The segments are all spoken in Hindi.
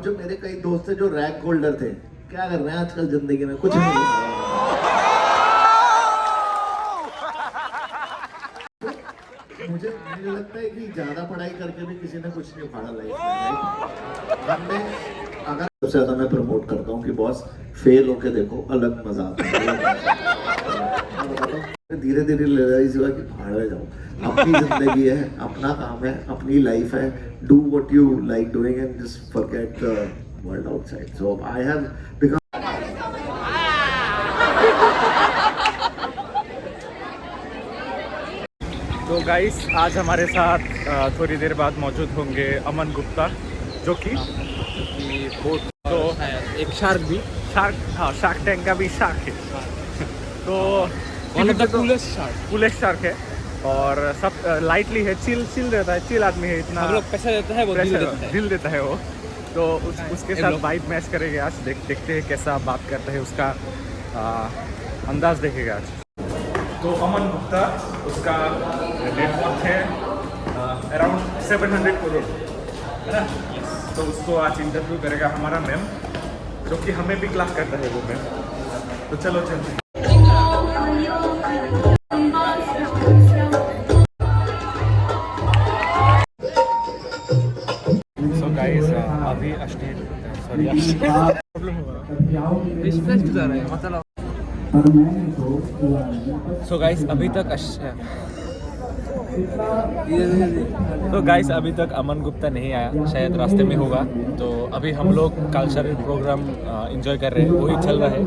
जो मेरे कई दोस्त थे जो रैंक होल्डर थे, क्या कर रहे हैं आजकल जिंदगी में, कुछ नहीं। मुझे लगता है कि ज्यादा पढ़ाई करके भी किसी ने कुछ नहीं उखाड़ा लाइफ में। हमने अगर सबसे ज्यादा मैं प्रमोट करता हूँ कि बॉस फेल होके देखो, अलग मजा आता है। धीरे धीरे रियलाइज हुआ कि भाड़ जाओ, अपनी जिंदगी है, अपना काम है, अपनी लाइफ है, do what you like doing and just forget the world outside. So I have become तो गाइस आज हमारे साथ थोड़ी देर बाद मौजूद होंगे अमन गुप्ता, जो कि बहुत तो एक शार्क भी, हाँ शार्क टैंक का भी शार्क है। तो one of the coolest shark है और सब लाइटली है, चिल रहता है, चिल आदमी है, इतना हम लोग पैसा देता है वो दिल देता है वो। तो उसके साथ वाइब मैच करेंगे आज, देखते हैं कैसा बात करता है, उसका अंदाज देखेगा आज। तो अमन गुप्ता, उसका नेटवर्थ है अराउंड 700 करोड़, है ना? तो उसको आज इंटरव्यू करेगा हमारा मैम, जो कि हमें भी क्लास करता है वो मैम। तो चलो चलते हैं। सो गाइस अभी प्रॉब्लम हुआ। सो गाइस अभी तक अमन गुप्ता नहीं आया, शायद रास्ते में होगा। तो अभी हम लोग कल्चरल प्रोग्राम एंजॉय कर रहे हैं, वही चल रहा है,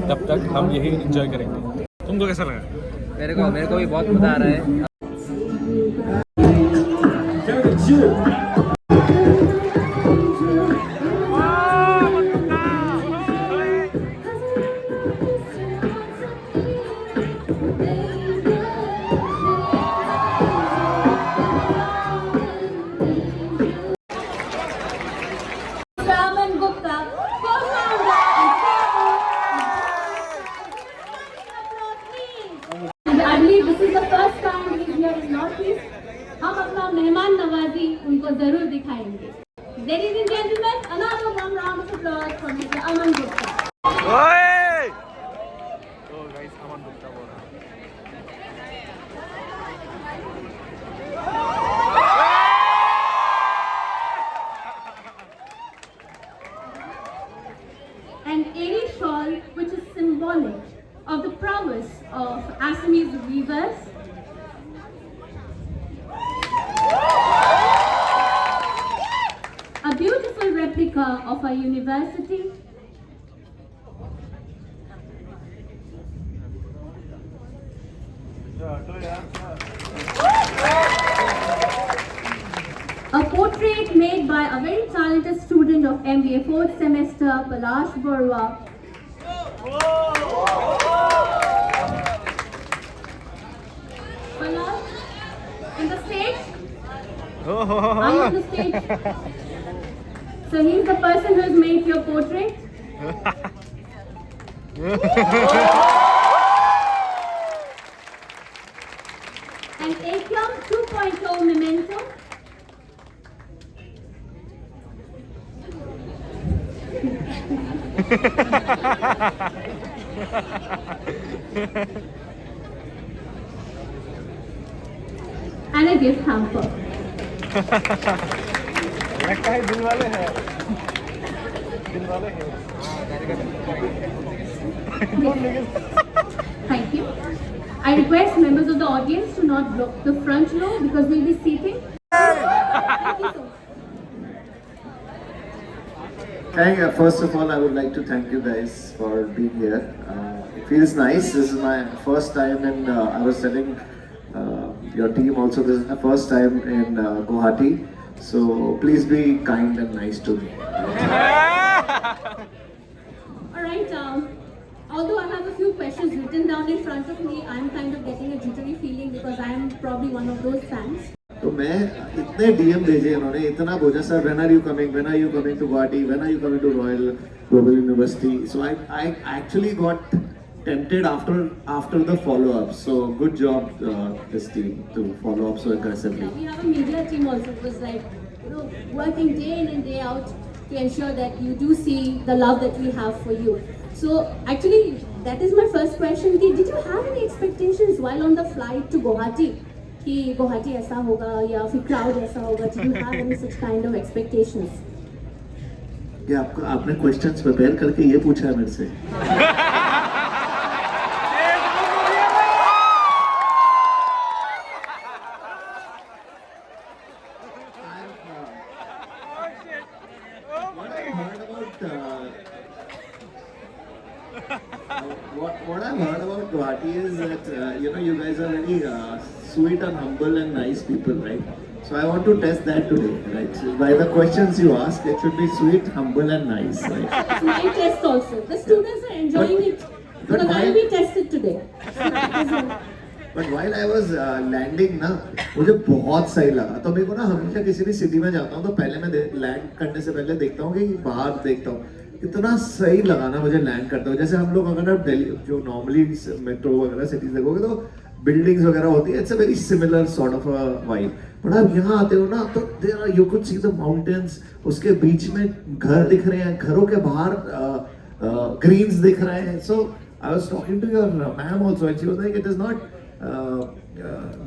तब तक हम यही एंजॉय करेंगे। तुमको कैसा लगा? मेरे को भी बहुत मजा आ रहा है। हम अपना मेहमान नवाजी उनको जरूर दिखाएंगे। Ladies and gentlemen, another warm round of applause for Mr. Aman Gupta. तो गाइस अमन गुप्ता बोल रहा है। An airy shawl which is symbolic of the prowess of Assamese weavers. A beautiful replica of our university. A portrait made by a very talented student of MBA 4th semester, Palash Barua. Palash, in the stage? Are you on the stage? So he's the person who has made your portrait? An Atrium 2.0 memento. And a gift hamper. लगता है दिल वाले हैं। Thank you. I request members of the audience to not block the front row because we'll be seating. Thank you so much. First of all, I would like to thank you guys for being here. It feels nice. This is my first time, and I was telling your team also, this is my first time in Guwahati. So please be kind and nice to me. Alright, although I have a few questions written down in front of me, I'm kind of getting a jittery feeling because I am probably one of those fans. तो मैं इतने डीएम भेजे इन्होंने, इतना बोझा sir, when are you coming to Guwahati, when are you coming to Royal Global University? So I actually got tempted after the follow-up. So good job this team to follow up so aggressively. Yeah, we have a media team also. It was like, working day in and day out to ensure that you do see the love that we have for you. So actually, that is my first question. Did you have any expectations while on the flight to Guwahati? कि गुवाहाटी ऐसा होगा या फिर क्राउड ऐसा होगा? Did you have any such kind of expectations? क्या आपको आपने क्वेश्चंस प्रिपेयर करके ये पूछा है मेरे से? What I've heard about Guwahati is that you guys are very sweet and humble and nice people, right? So I want to test that today, right? So by the questions you ask, it should be sweet, humble, and nice, right? It's my test also. The students are enjoying it because why- I'll be tested today. But while I was landing ना, मुझे बहुत सही लगा. तो मेरे को ना हमेशा किसी भी सिटी में जाता हूँ तो पहले मैं लैंड करने से पहले देखता हूँ कि बाहर देखता हूँ. इतना सही लगा ना मुझे लैंड करते हुए. जैसे हम लोग अगर आप दिल्ली जो नॉर्मली मेट्रो वगैरह सिटीज देखोगे तो बिल्डिंग्स वगैरह होती है. It's a very similar sort of a vibe. But आप यहाँ आते हो ना तो there you could see the mountains. उसके बीच में घर दिख रहे हैं, घरों के बाहर ग्रीन्स दिख रहे हैं. So I was talking to your ma'am also and she was like it is not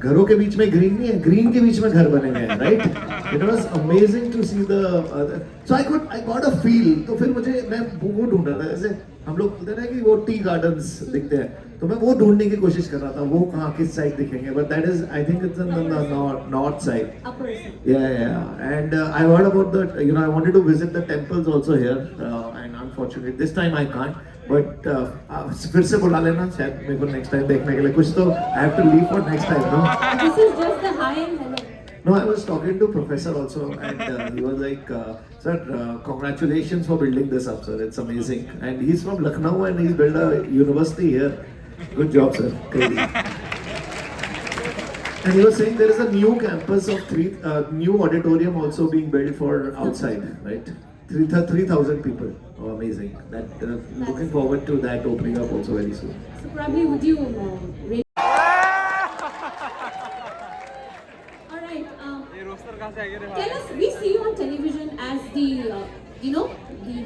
घरों के बीच में ग्रीन नहीं है, ग्रीन के बीच में घर बने हुए हैं, right? It was amazing to see the so I got a feel. तो फिर मुझे मैं वो ढूंढ रहा था. जैसे हम लोग बोलते हैं ना कि वो टी गार्डन्स दिखते हैं, तो मैं वो ढूंढने की कोशिश कर रहा था. वो कहाँ किस साइड दिखेंगे? But that is I think it's in the north side. Upper side. Yeah. And I heard about that. I wanted to visit the temples also here, and unfortunately this time I can't. But फिर से बुला लेना शायद मेरे को next time देखने के लिए. कुछ तो I have to leave for next time, no? This is just the hi and hello. No, I was talking to professor also, and he was like, "Sir, congratulations for building this up, sir. It's amazing." And he's from Lucknow, and he's built a university here. Good job, sir. Crazy. And he was saying there is a new campus of new auditorium also being built for outside, right? 3,000 people. Oh, amazing. That looking forward to that opening up also very soon. So probably would you rate? All right. Tell us. We see you on television as the the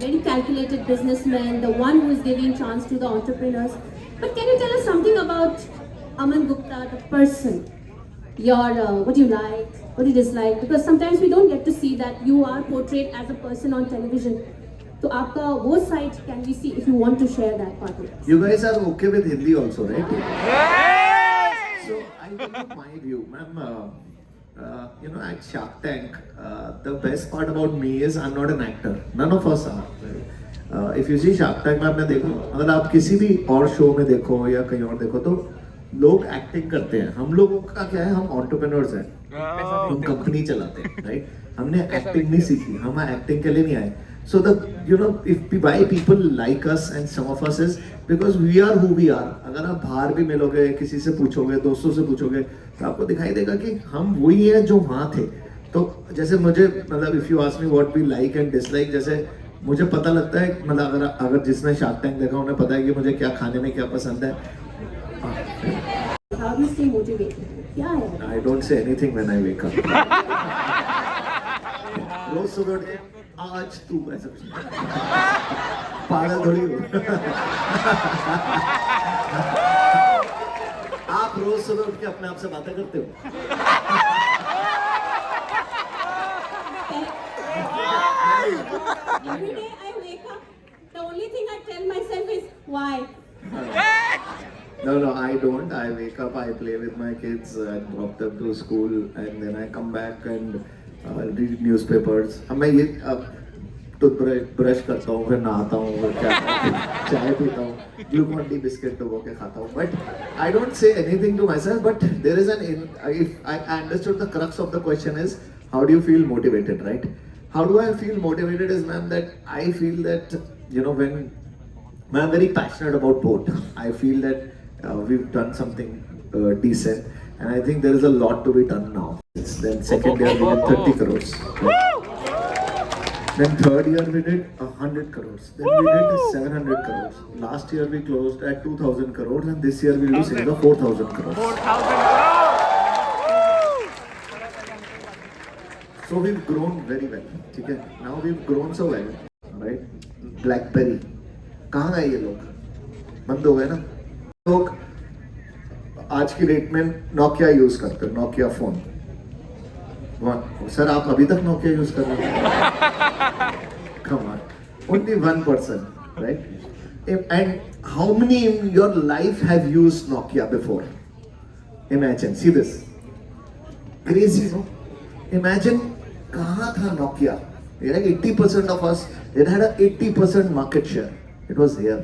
very calculated businessman, the one who is giving chance to the entrepreneurs. But can you tell us something about Aman Gupta, the person? Your what you like, what you dislike, because sometimes we don't get to see that you are portrayed as a person on television. So आपका वो side can we see if you want to share that part with us? You guys are okay with Hindi also, right? Yes! So I tell you my view, ma'am. At Shark Tank, the best part about me is I'm not an actor. None of us are. If you see Shark Tank में आपने देखो, अगर आप किसी भी और शो में देखो या कहीं और देखो तो लोग एक्टिंग करते हैं. हम लोगों का क्या है, हम एंटरप्रेन्योर्स हैं, हम कंपनी चलाते हैं, राइट? हमने एक्टिंग नहीं सीखी, हम एक्टिंग के लिए नहीं आए. So if why people like us and some of us is because we are who we are. अगर आप बाहर भी मिलोगे, किसी से पूछोगे, दोस्तों से पूछोगे, तो आपको दिखाई देगा कि हम वही हैं जो वहाँ थे. तो जैसे मुझे मतलब if you ask me what we like and dislike, जैसे मुझे पता लगता है, मतलब अगर जिसने शार्क टैंक देखा उन्हें पता है कि मुझे क्या खाने में क्या पसंद है. How do you stay motivated? क्या है? I don't say anything when I wake up. रोज सुबह उठ के आज तू ऐसा कुछ नहीं. पागल थोड़ी हो. आप रोज सुबह उठ के अपने आप से बातें करते हो. Every day I wake up, the only thing I tell myself is why. No, I don't. I wake up, I play with my kids, I drop them to school, and then I come back and read newspapers. मैं ये ब्रश करता हूँ, फिर नहाता हूँ, फिर चाय पीता हूँ, ग्लूकॉन डी बिस्किट डुबो के खाता हूँ. But I don't say anything to myself. But there is if I understood the crux of the question is how do you feel motivated, right? How do I feel motivated is, ma'am, that I feel that when I'm very passionate about boat. I feel that we've done something decent, and I think there is a lot to be done now. Then second year we did 30 crores. Then third year we did 100 crores. Then we did 700 crores. Last year we closed at 2,000 crores, and this year we'll do sales of 4,000 crores. So we've grown very well. ठीक है? Now we've grown so well, right? BlackBerry, कहाँ गए ये लोग? बंद हो गए ना? लोग आज की डेट में नोकिया यूज करते हैं, नोकिया फोन। सर आप अभी तक नोकिया यूज कर रहे हैं? Come on, only 1%, right? And how many in your life have used Nokia before? Imagine, see this. Crazy, no? Imagine कहाँ था Nokia? Like 80% of us, it had a 80% market share. It was here,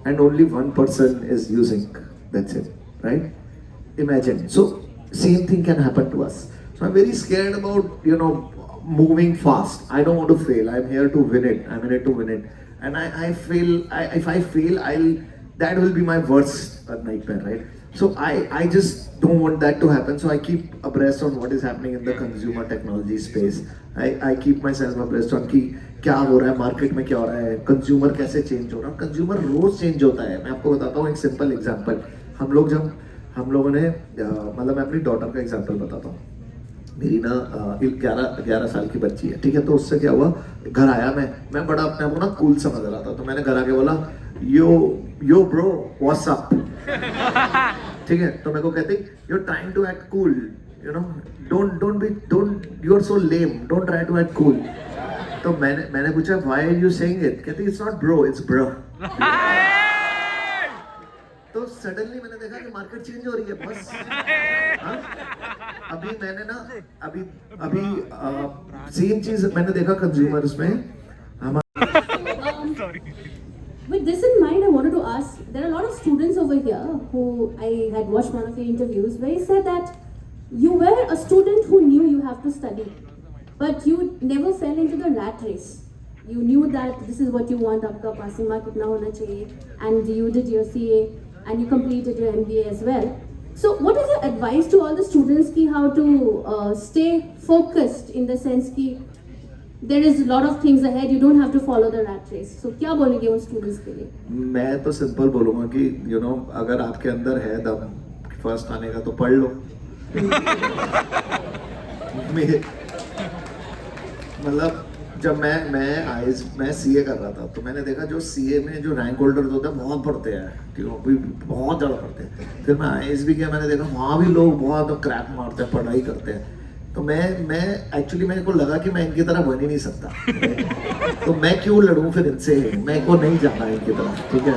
and only 1% is using. That's it, right? Imagine. So same thing can happen to us. So I'm very scared about moving fast. I don't want to fail. I'm here to win it. I'm in it to win it. And I feel if I fail, that will be my worst nightmare, right? So I just don't want that to happen. So I keep abreast on what is happening in the consumer technology space. I keep myself abreast on कि क्या हो रहा है मार्केट में, क्या हो रहा है, कंज्यूमर कैसे चेंज हो रहा है। कंज्यूमर रोज चेंज होता है। मैं आपको बताता हूँ एक सिंपल एग्जांपल। हम लोगों ने मतलब मैं अपनी डॉटर का एग्जांपल बताता हूँ। मेरी ना 11 साल की बच्ची है, ठीक है? तो उससे क्या हुआ, घर आया मैं बड़ा अपने आप को ना कूल समझ रहा था। तो मैंने घर आके बोला यो ब्रो व्हाट्स अप, ठीक है? तो मेरे को कहती you are trying to act cool, don't you are so lame, don't try to act cool. तो मैंने पूछा why are you saying it? कहती it's not bro, it's bro. तो सडनली मैंने देखा कि मार्केट चेंज हो रही है बस। हाँ? अभी मैंने ना अभी सेम चीज मैंने देखा कंज्यूमर्स में। With this in mind, I wanted to ask, there are a lot of students over here who I had watched one of your interviews where you said that you were a student who knew you have to study, but you never fell into the rat race. You knew that this is what you want, आपका passing mark कितना होना चाहिए, and you did your CA and you completed your MBA as well. So what is your advice to all the students ki how to stay focused in the sense ki there is a lot of things ahead, you don't have to follow the rat race. So क्या बोलेंगे उन स्टूडेंट्स के लिए? मैं तो सिंपल बोलूँगा कि अगर आपके अंदर है दम फर्स्ट आने का तो पढ़ लो। मतलब जब मैं सीए कर रहा था तो मैंने देखा जो सीए में जो रैंक होल्डर्स होते हैं बहुत पढ़ते हैं, ठीक है? बहुत ज़्यादा पढ़ते हैं। फिर मैं आईएएस भी किया, मैंने देखा वहाँ भी लोग बहुत क्रैक मारते हैं, पढ़ाई करते हैं। तो मैं एक्चुअली मेरे को लगा कि मैं इनकी तरह बन ही नहीं सकता। तो मैं क्यों लड़ूं फिर इनसे, मैं को नहीं जाना इनकी तरह, ठीक है?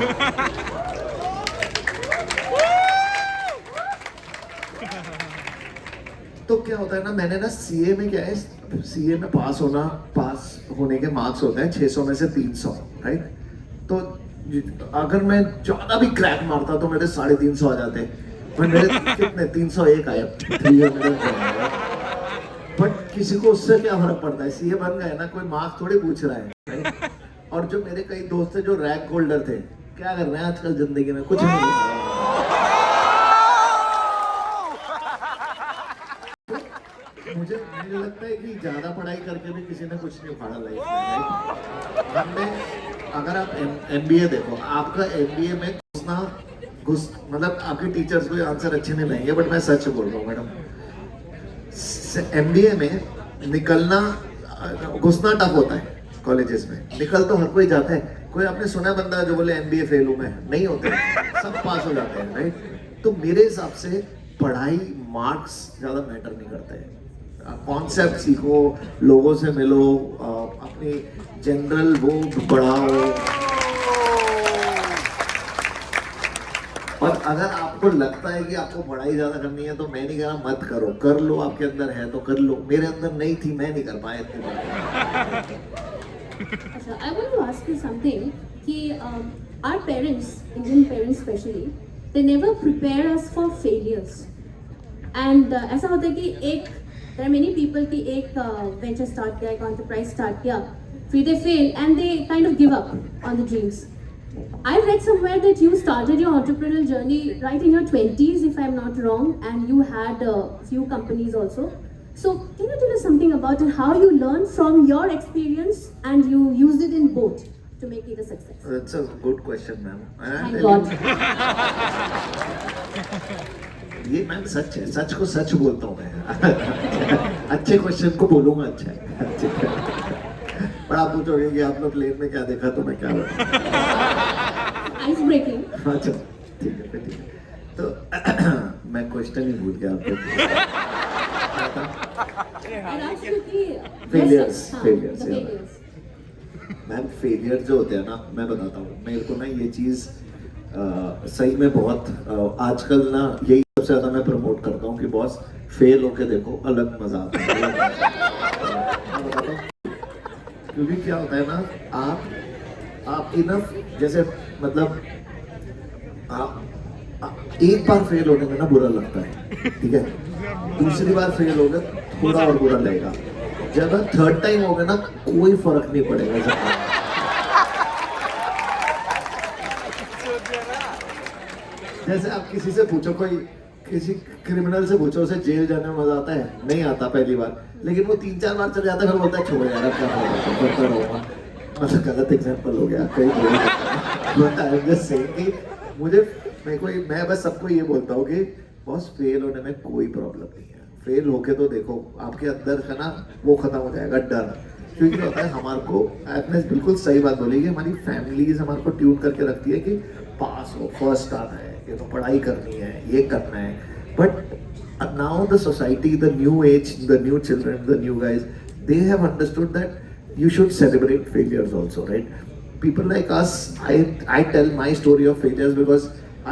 तो क्या होता है ना, मैंने ना सीए में क्या है, सीए में पास होने के मार्क्स होते हैं 600 में से 300, राइट? तो अगर मैं ज्यादा भी क्रैक मारता तो मेरे 350 आ जाते। मेरे कितने 301 आए, 300। बट किसी को उससे क्या फर्क पड़ता है, सीए बन गए ना, कोई मार्क्स थोड़ी पूछ रहा है, right? और जो मेरे कई दोस्त थे जो रैंक होल्डर थे, क्या कर रहे हैं आजकल जिंदगी में, कुछ नहीं। मुझे लगता है कि ज्यादा पढ़ाई करके भी किसी ने कुछ नहीं उखाड़ा लाइफ में। अगर आप एमबीए देखो, आपका एमबीए में मतलब आपके टीचर्स को आंसर अच्छे नहीं लगेंगे, बट मैं सच बोल रहा हूँ मैडम, एमबीए में निकलना घुसना टफ होता है। कॉलेजेस में निकल तो हर कोई जाता है। कोई आपने सुना बंदा जो बोले एमबीए फेल हूं मैं? नहीं होते, सब पास हो जाते हैं, राइट? तो मेरे हिसाब से पढ़ाई मार्क्स ज्यादा मैटर नहीं करते हैं। कॉन्सेप्ट सीखो, लोगों से मिलो, अपनी जनरल वो बढ़ाओ। और अगर आपको लगता है कि आपको पढ़ाई ज्यादा करनी है तो मैं नहीं कह रहा मत करो, कर लो, आपके अंदर है तो कर लो। मेरे अंदर नहीं थी, मैं नहीं कर पाया इतनी बात। अच्छा, I want to ask you something कि our parents, Indian parents especially, they never prepare us for failures. And ऐसा होता है कि there are many people कि एक venture start किया, एक enterprise start किया, फिर they fail and they kind of give up on the dreams. I read somewhere that you started your entrepreneurial journey right in your 20s, if I'm not wrong, and you had a few companies also. So, can you tell us something about it, how you learned from your experience and you used it in both to make it a success? That's a good question, ma'am. Thank God. ये मैम सच है, सच को सच बोलता हूँ मैं। अच्छे क्वेश्चन को बोलूंगा अच्छा है अच्छे पर आप पूछोगे कि आपने प्लेन में क्या देखा तो मैं क्या बताऊं। Ice breaking. अच्छा ठीक है फिर ठीक है तो मैं क्वेश्चन ही भूल गया आपको। Failures, failures, मैम फेलियर जो होते हैं ना मैं बताता हूँ मेरे को ना ये चीज़ सही में बहुत आजकल ना यही सबसे ज़्यादा मैं प्रमोट करता हूँ कि बॉस फेल होके देखो अलग मजा आता है मैं बताता हूँ क्योंकि क्या होता है ना आप इनफ जैसे मतलब आप एक बार फेल होने में ना बुरा लगता है ठीक है दूसरी बार फेल होगा थोड़ा और बुरा लगेगा जब थर्ड टाइम होगा ना कोई फर्क नहीं पड़ेगा जैसे आप किसी से पूछो कोई किसी क्रिमिनल से पूछो उसे जेल जाने में मजा आता है नहीं आता पहली बार लेकिन वो 3-4 बार चल जाता है फिर बोलता है छोड़ यार क्या करता रहूंगा मतलब गलत एग्जांपल हो गया कहीं मुझे मैं बस सबको ये बोलता हूँ कि बॉस फेल होने में कोई प्रॉब्लम नहीं है फेल होके तो देखो आपके अंदर है ना वो खत्म हो जाएगा डर क्योंकि होता है हमारे को आपने बिल्कुल सही बात बोली कि हमारी फैमिलीज हमारे को ट्यून करके रखती है कि पास हो फर्स्ट आना है ये तो पढ़ाई करनी है ये करना है but now the society the new age the new children the new guys they have understood that you should celebrate failures also right people like us I tell my story of failures because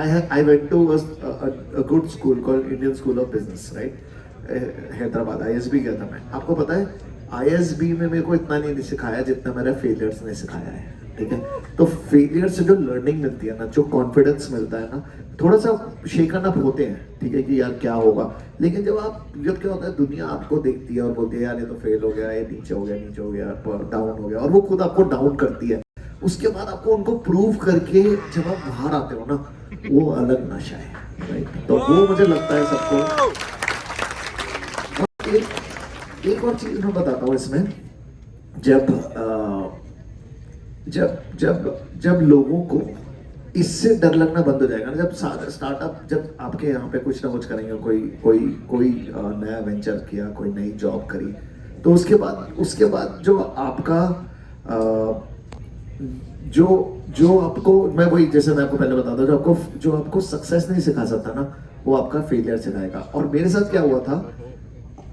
I went to a good school called Indian School of Business right Hyderabad ISB गया था मैं आपको पता है ISB में मेरे को इतना नहीं सिखाया जितना मेरा फेलियर्स ने सिखाया है ठीक है तो फेलियर से जो लर्निंग मिलती है ना जो कॉन्फिडेंस मिलता है ना थोड़ा सा शेकन अप होते हैं ठीक है कि यार क्या होगा लेकिन जब क्या होता है दुनिया आपको देखती है और बोलती है यार ये तो फेल हो गया ये नीचे हो गया डाउन हो गया और वो खुद आपको डाउन करती है उसके बाद आपको उनको प्रूव करके जब आप बाहर आते हो ना वो अलग नशा है राइट तो वो मुझे लगता है सबको एक और चीज मैं बताता हूँ इसमें जब लोगों को इससे डर लगना बंद हो जाएगा ना जब स्टार्टअप जब आपके यहाँ पे कुछ ना कुछ करेंगे कोई नया वेंचर किया कोई नई जॉब करी तो उसके बाद जो आपका जो आपको मैं वही जैसे मैं आपको पहले बताता हूँ जो आपको सक्सेस नहीं सिखा सकता ना वो आपका फेलियर सिखाएगा और मेरे साथ क्या हुआ था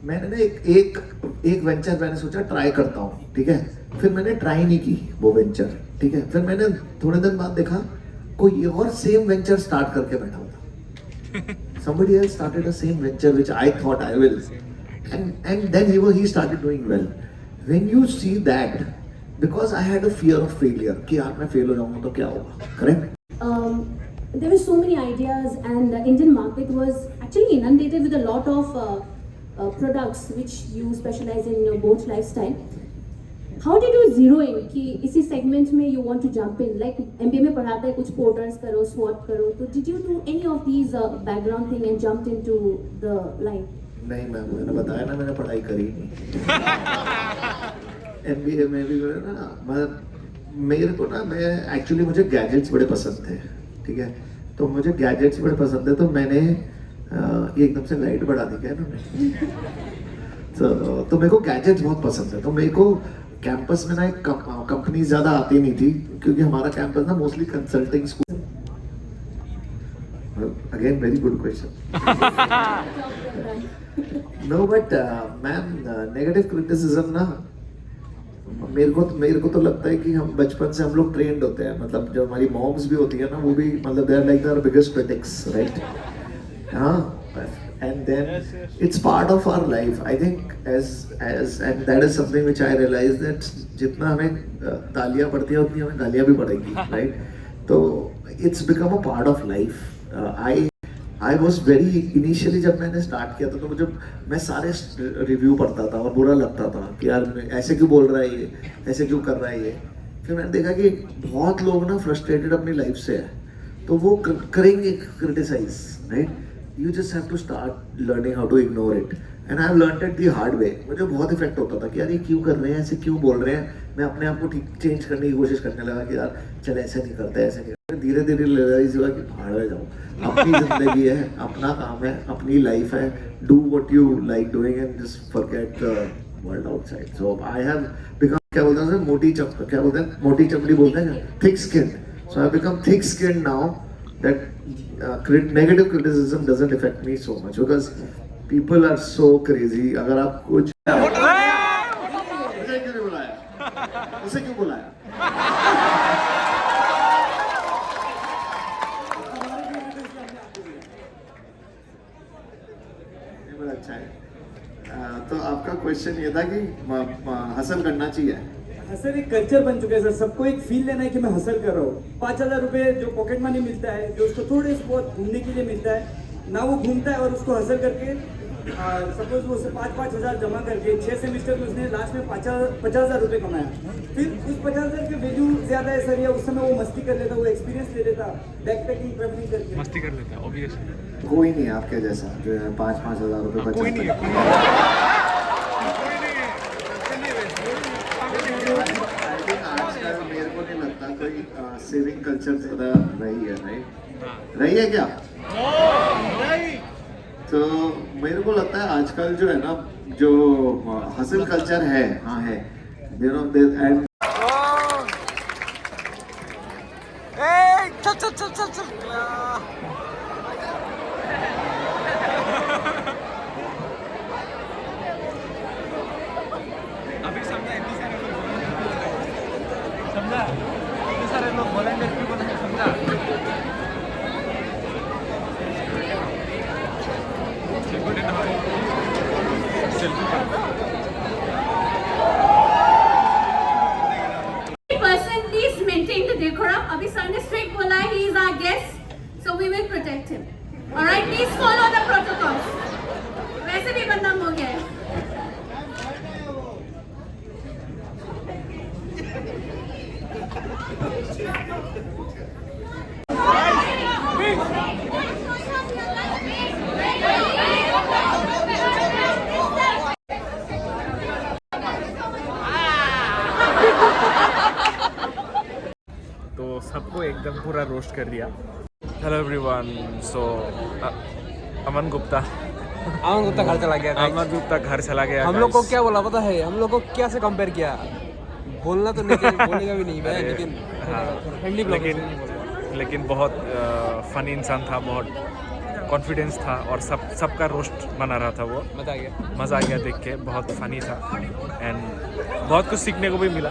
मैंने ना एक वेंचर मैंने सोचा ट्राई करता हूँ ठीक है फिर मैंने ट्राई नहीं की वो वेंचर ठीक है फिर मैंने थोड़े दिन बाद देखा कोई और सेम वेंचर स्टार्ट करके बैठा हुआ somebody else started the same venture which I thought I will and then he started doing well when you see that because I had a fear of failure कि यार मैं फेल हो जाऊंगा तो क्या होगा correct there were so many ideas and the Indian market was actually inundated with a lot of products which you specialize in your boat lifestyle. How did you zero in कि इसी segment में you want to jump in like MBA में पढ़ाते हैं कुछ porters करो SWOT करो तो did you do any of these background thing and jumped into the line? नहीं मैम मैंने बताया ना मैंने पढ़ाई करी नहीं MBA में भी ना मेरे को ना मैं एक्चुअली मुझे गैजेट्स बड़े पसंद थे ठीक है तो मुझे गैजेट्स बड़े पसंद थे तो मैंने एकदम से लाइट बढ़ा दी क्या इन्होंने तो मेरे को गैजेट्स बहुत पसंद है तो मेरे को कैंपस में ना एक कंपनी ज्यादा आती नहीं थी क्योंकि हमारा कैंपस ना mostly consulting school again very good question no but ma'am negative criticism ना मेरे को तो लगता है कि हम बचपन से हम लोग ट्रेंड होते हैं मतलब जो हमारी मॉम्स भी होती है ना वो भी मतलब they are like their biggest critics right हाँ and then it's part of our life I think as and that is something which I realized that जितना हमें तालियां पड़ती है उतनी हमें गालियां भी पड़ेगी right तो it's become a part of life I was very initially जब मैंने स्टार्ट किया था तो मुझे मैं सारे रिव्यू पढ़ता था और बुरा लगता था कि यार ऐसे क्यों बोल रहा है ये ऐसे क्यों कर रहा है ये फिर मैंने देखा कि बहुत लोग ना फ्रस्ट्रेटेड अपनी लाइफ से है तो वो करेंगे criticise right You just have to start learning how to ignore it. And I have learned it the hard way. मुझे बहुत इफेक्ट होता था कि यार ये क्यों कर रहे हैं, ऐसे क्यों बोल रहे हैं. मैं अपने आप को ठीक चेंज करने की कोशिश करने लगा कि यार चल ऐसे नहीं करते, ऐसे नहीं करते. धीरे धीरे रियलाइज हुआ कि भाड़ में जाऊँ. अपनी जिंदगी है, अपना काम है, अपनी लाइफ है. Do what you like doing and just forget the world outside. So I have become, क्या बोलते हैं मोटी चमड़ी, क्या बोलते हैं मोटी चमड़ी बोलते हैं, thick skin. So I become thick skin now that negative criticism doesn't affect me so much because people are so crazy. अगर आप कुछ मुझे क्यों नहीं बुलाया, उसे क्यों बुलाया? ये बड़ा अच्छा है. तो आपका क्वेश्चन ये था कि हसल करना चाहिए. हसल एक कल्चर बन चुका है सर. सबको एक फील लेना है कि मैं हसल कर रहा हूँ. 5,000 रुपए जो पॉकेट मनी मिलता है, जो उसको थोड़े बहुत घूमने के लिए मिलता है ना, वो घूमता है और उसको हसल करके सपोज वो 5,000 जमा करके 6 सेमेस्टर में उसने लास्ट में 50,000 रुपए कमाया. फिर उस 50,000 के वैल्यू ज्यादा है सर, या उस समय वो मस्ती कर लेता, वो एक्सपीरियंस ले लेता, बैकपैकिंग ट्रैवलिंग करके मस्ती कर लेते हैं ऑब्वियसली. कोई नहीं है आपके जैसा जो है 5-5 हजार रुपए बचा. कोई नहीं है. आजकल मेरे को नहीं लगता कोई सेविंग कल्चर ज़्यादा रही है. राइट, रही है क्या? तो मेरे को लगता है आजकल जो है ना, जो हसल कल्चर है, हाँ है, यू नो, एंड अभी समझा इतने सारे लोग वॉलंटियर क्यों बने, समझा. Person, please maintain the decorum. अभी सर ने strict बोला है, he is our guest, so we will protect him. All right, please follow the protocols. वैसे भी बदनाम हो गया है. तो सबको एकदम पूरा रोस्ट कर दिया. Hello everyone. So Aman Gupta घर चला गया. अमन गुप्ता घर चला गया. हम लोग को क्या बोला पता है, हम लोग को क्या से कंपेयर किया, बोलना तो नहीं, बोलेगा भी नहीं मैं, लेकिन हाँ, लेकिन बहुत फनी इंसान था, बहुत कॉन्फिडेंस था और सबका रोस्ट बना रहा था. वो मज़ा आ गया देख के, बहुत फनी था एंड बहुत कुछ सीखने को भी मिला.